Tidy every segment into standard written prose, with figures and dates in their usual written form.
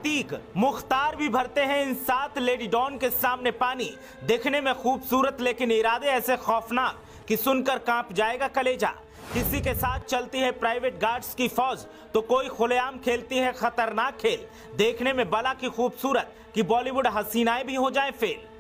अतीक मुख्तार भी भरते हैं इन 7 लेडी डॉन के सामने पानी। दिखने में खूबसूरत लेकिन इरादे ऐसे खौफनाक कि सुनकर कांप जाएगा कलेजा। किसी के साथ चलती है प्राइवेट गार्ड्स की फौज तो कोई खुलेआम खेलती है खतरनाक खेल। देखने में बला की खूबसूरत कि बॉलीवुड हसीनाएं भी हो जाए फेल।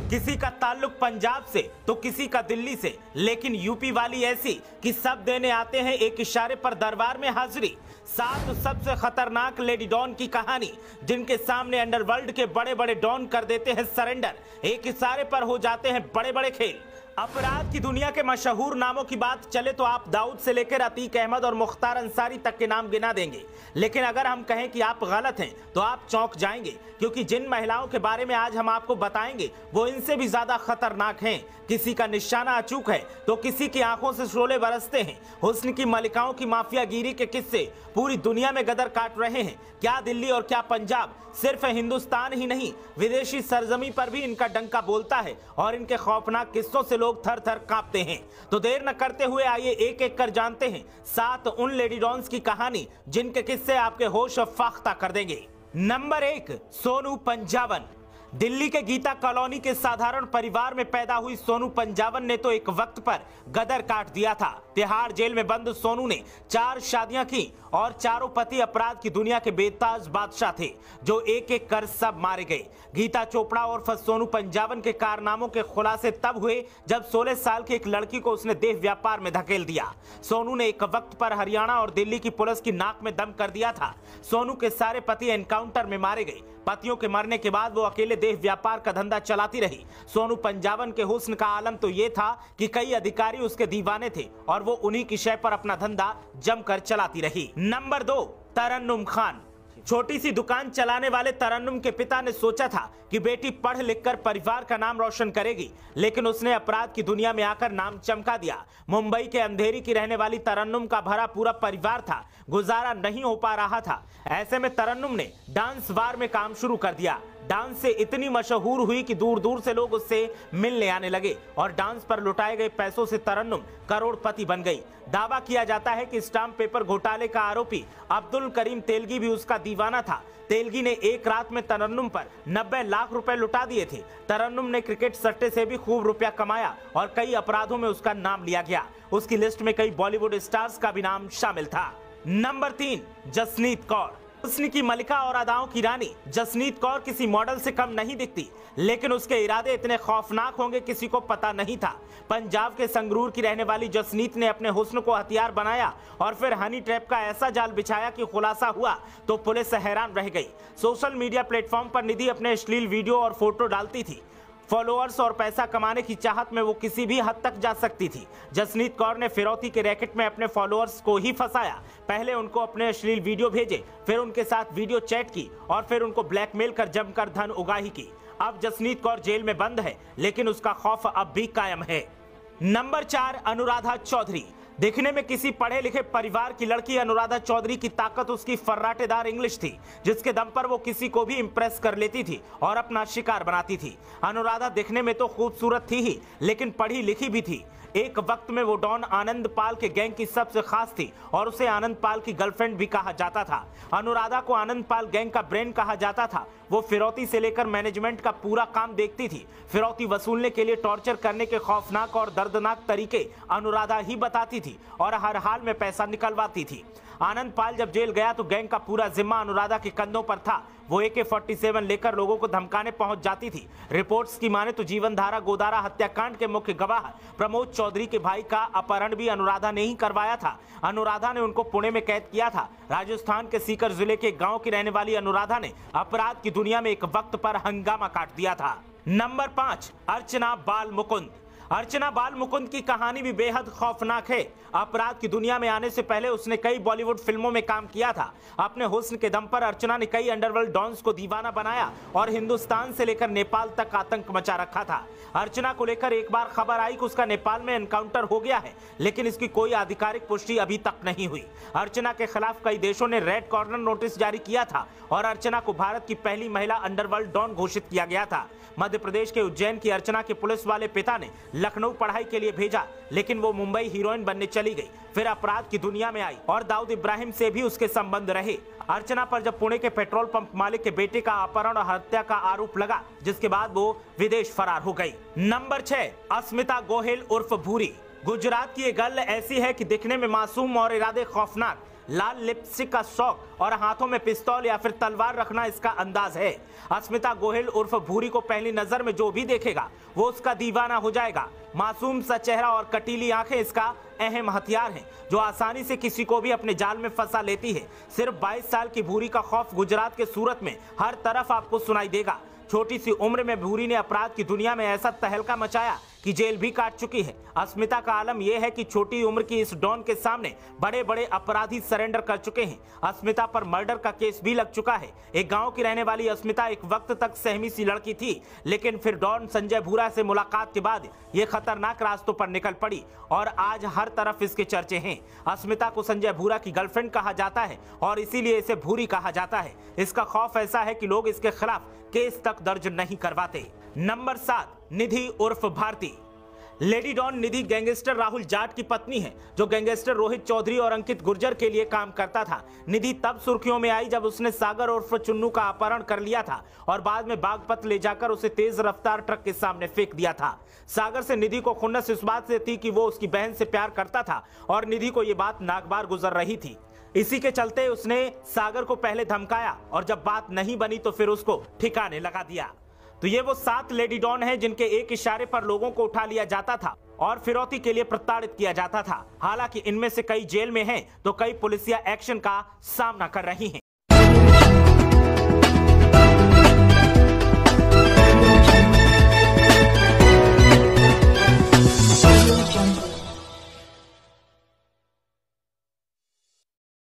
किसी का ताल्लुक पंजाब से तो किसी का दिल्ली से, लेकिन यूपी वाली ऐसी कि सब देने आते हैं एक इशारे पर दरबार में हाजिरी। 7 सबसे खतरनाक लेडी डॉन की कहानी जिनके सामने अंडरवर्ल्ड के बड़े बड़े डॉन कर देते हैं सरेंडर। एक इशारे पर हो जाते हैं बड़े बड़े खेल। अपराध की दुनिया के मशहूर नामों की बात चले तो आप दाऊद से लेकर अतीक अहमद और मुख्तार अंसारी तक के नाम गिना देंगे, लेकिन अगर हम कहें कि आप गलत हैं तो आप चौंक जाएंगे, क्योंकि जिन महिलाओं के बारे में आज हम आपको बताएंगे वो इनसे भी ज्यादा खतरनाक हैं। किसी का निशाना अचूक है तो किसी की आंखों से शोले बरसते हैं। हुस्न की मलिकाओं की माफियागिरी के किस्से पूरी दुनिया में गदर काट रहे हैं। क्या दिल्ली और क्या पंजाब, सिर्फ हिंदुस्तान ही नहीं विदेशी सरजमी पर भी इनका डंका बोलता है और इनके खौफनाक किस्सों से लोग थर थर कांपते हैं। तो देर न करते हुए आइए एक एक कर जानते हैं 7 उन लेडी डॉन्स की कहानी जिनके किस्से आपके होश फाख्ता कर देंगे। नंबर 1, सोनू पंजावन। दिल्ली के गीता कॉलोनी के साधारण परिवार में पैदा हुई सोनू पंजावन ने तो एक वक्त पर गदर काट दिया था। तिहाड़ जेल में बंद सोनू ने 4 शादियां की और चारों पति अपराध की दुनिया के बेताज बादशाह थे जो एक एक कर सब मारे गए। गीता चोपड़ा और सोनू पंजावन के कारनामों के खुलासे तब हुए जब 16 साल की एक लड़की को उसने देह व्यापार में धकेल दिया। सोनू ने एक वक्त पर हरियाणा और दिल्ली की पुलिस की नाक में दम कर दिया था। सोनू के सारे पति एनकाउंटर में मारे गए। पतियों के मरने के बाद वो अकेले देह व्यापार का धंधा चलाती रही। सोनू पंजावन के हुस्न का आलम तो ये था कि कई अधिकारी उसके दीवाने थे और वो उन्हीं की शय पर अपना धंधा जमकर चलाती रही। नंबर 2, तरन्नुम खान। छोटी सी दुकान चलाने वाले तरन्नुम के पिता ने सोचा था कि बेटी पढ़ लिखकर परिवार का नाम रोशन करेगी, लेकिन उसने अपराध की दुनिया में आकर नाम चमका दिया। मुंबई के अंधेरी की रहने वाली तरन्नुम का भरा पूरा परिवार था, गुजारा नहीं हो पा रहा था। ऐसे में तरन्नुम ने डांस बार में काम शुरू कर दिया। डांस से इतनी मशहूर हुई कि दूर दूर से लोग उससे मिलने आने लगे और डांस पर लुटाए गए पैसों से तरन्नुम करोड़पति बन गई। दावा किया जाता है कि स्टाम्प पेपर घोटाले का आरोपी अब्दुल करीम तेलगी भी उसका दीवाना था। तेलगी ने एक रात में तरन्नुम पर 90 लाख रुपए लुटा दिए थे। तरन्नुम ने क्रिकेट सट्टे से भी खूब रुपया कमाया और कई अपराधों में उसका नाम लिया गया। उसकी लिस्ट में कई बॉलीवुड स्टार्स का भी नाम शामिल था। नंबर 3, जसनीत कौर। हुस्न की मलिका और अदाओं की रानी जसनीत कौर किसी मॉडल से कम नहीं दिखती, लेकिन उसके इरादे इतने खौफनाक होंगे किसी को पता नहीं था। पंजाब के संगरूर की रहने वाली जसनीत ने अपने हुस्न को हथियार बनाया और फिर हनी ट्रैप का ऐसा जाल बिछाया कि खुलासा हुआ तो पुलिस हैरान रह गई। सोशल मीडिया प्लेटफॉर्म पर निधि अपने अश्लील वीडियो और फोटो डालती थी। फॉलोअर्स और पैसा कमाने की चाहत में वो किसी भी हद तक जा सकती थी। जसनीत कौर ने फिरौती के रैकेट में अपने फॉलोअर्स को ही फंसाया। पहले उनको अपने अश्लील वीडियो भेजे, फिर उनके साथ वीडियो चैट की और फिर उनको ब्लैकमेल कर जमकर धन उगाही की। अब जसनीत कौर जेल में बंद है, लेकिन उसका खौफ अब भी कायम है। नंबर 4, अनुराधा चौधरी। देखने में किसी पढ़े लिखे परिवार की लड़की अनुराधा चौधरी की ताकत उसकी फर्राटेदार इंग्लिश थी, जिसके दम पर वो किसी को भी इंप्रेस कर लेती थी और अपना शिकार बनाती थी। अनुराधा दिखने में तो खूबसूरत थी ही, लेकिन पढ़ी लिखी भी थी। एक वक्त में वो डॉन आनंद पाल के गैंग की सबसे खास थी और उसे आनंद पाल की गर्लफ्रेंड भी कहा जाता था। अनुराधा को आनंद पाल गैंग का ब्रेन कहा जाता था। वो फिरौती से लेकर मैनेजमेंट का पूरा काम देखती थी। फिरौती वसूलने के लिए टॉर्चर करने के खौफनाक और दर्दनाक तरीके अनुराधा ही बताती थी और हर हाल में पैसा निकलवाती थी। आनंद पाल जब जेल गया तो गैंग का पूरा जिम्मा अनुराधा के कंधों पर था। वो AK-47 लेकर लोगों को धमकाने पहुंच जाती थी। रिपोर्ट्स की माने तो जीवनधारा गोदारा हत्याकांड के मुख्य गवाह प्रमोद चौधरी के भाई का अपहरण भी अनुराधा ने ही करवाया था। अनुराधा ने उनको पुणे में कैद किया था। राजस्थान के सीकर जिले के गांव की रहने वाली अनुराधा ने अपराध की दुनिया में एक वक्त पर हंगामा काट दिया था। नंबर 5, अर्चना बाल मुकुंद। अर्चना बाल मुकुंद की कहानी भी बेहद खौफनाक है। अपराध की दुनिया में आने से पहले उसने कई बॉलीवुड फिल्मों में काम किया था। अपने हुस्न के दम पर अर्चना ने कई अंडरवर्ल्ड डॉन्स को दीवाना बनाया और हिंदुस्तान से लेकर नेपाल तक आतंक मचा रखा था। अर्चना को लेकर एक बार खबर आई कि उसका नेपाल में एनकाउंटर हो गया है, लेकिन इसकी कोई आधिकारिक पुष्टि अभी तक नहीं हुई। अर्चना के खिलाफ कई देशों ने रेड कॉर्नर नोटिस जारी किया था और अर्चना को भारत की पहली महिला अंडरवर्ल्ड डॉन घोषित किया गया था। मध्य प्रदेश के उज्जैन की अर्चना के पुलिस वाले पिता ने लखनऊ पढ़ाई के लिए भेजा, लेकिन वो मुंबई हीरोइन बनने चली गई। फिर अपराध की दुनिया में आई और दाऊद इब्राहिम से भी उसके संबंध रहे। अर्चना पर जब पुणे के पेट्रोल पंप मालिक के बेटे का अपहरण और हत्या का आरोप लगा, जिसके बाद वो विदेश फरार हो गई। नंबर 6, अस्मिता गोहिल उर्फ भूरी। गुजरात की ये गर्ल ऐसी है कि दिखने में मासूम और इरादे खौफनाक। लाल लिपस्टिक का शौक और हाथों में पिस्तौल या फिर तलवार रखना इसका अंदाज है। अस्मिता गोहिल उर्फ भूरी को पहली नजर में जो भी देखेगा वो उसका दीवाना हो जाएगा। मासूम सा चेहरा और कटीली आंखें इसका अहम हथियार हैं, जो आसानी से किसी को भी अपने जाल में फंसा लेती है। सिर्फ 22 साल की भूरी का खौफ गुजरात के सूरत में हर तरफ आपको सुनाई देगा। छोटी सी उम्र में भूरी ने अपराध की दुनिया में ऐसा तहलका मचाया कि जेल भी काट चुकी है। अस्मिता का आलम यह है कि छोटी उम्र की इस डॉन के सामने बड़े बड़े अपराधी सरेंडर कर चुके हैं। अस्मिता पर मर्डर का केस भी लग चुका है। एक गांव की रहने वाली अस्मिता एक वक्त तक सहमी सी लड़की थी, लेकिन फिर डॉन संजय भूरा से मुलाकात के बाद ये खतरनाक रास्तों पर निकल पड़ी और आज हर तरफ इसके चर्चे हैं। अस्मिता को संजय भूरा की गर्लफ्रेंड कहा जाता है और इसीलिए इसे भूरी कहा जाता है। इसका खौफ ऐसा है कि लोग इसके खिलाफ केस तक दर्ज नहीं करवाते। नंबर 7, निधि उर्फ भारती। लेडी डॉन निधि गैंगस्टर राहुल जाट की पत्नी है, जो गैंगस्टर रोहित चौधरी और अंकित गुर्जर के लिए काम करता था। निधि तब सुर्खियों में आई जब उसने सागर उर्फ चुन्नू का अपहरण कर लिया था और बाद में बागपत ले जाकर उसे तेज रफ्तार ट्रक के सामने फेंक दिया था। सागर से निधि को खुन्नस इस बात से थी कि वो उसकी बहन से प्यार करता था और निधि को ये बात नागवार गुजर रही थी। इसी के चलते उसने सागर को पहले धमकाया और जब बात नहीं बनी तो फिर उसको ठिकाने लगा दिया। तो ये वो 7 लेडी डॉन हैं जिनके एक इशारे पर लोगों को उठा लिया जाता था और फिरौती के लिए प्रताड़ित किया जाता था। हालांकि इनमें से कई जेल में हैं तो कई पुलिसिया एक्शन का सामना कर रही हैं।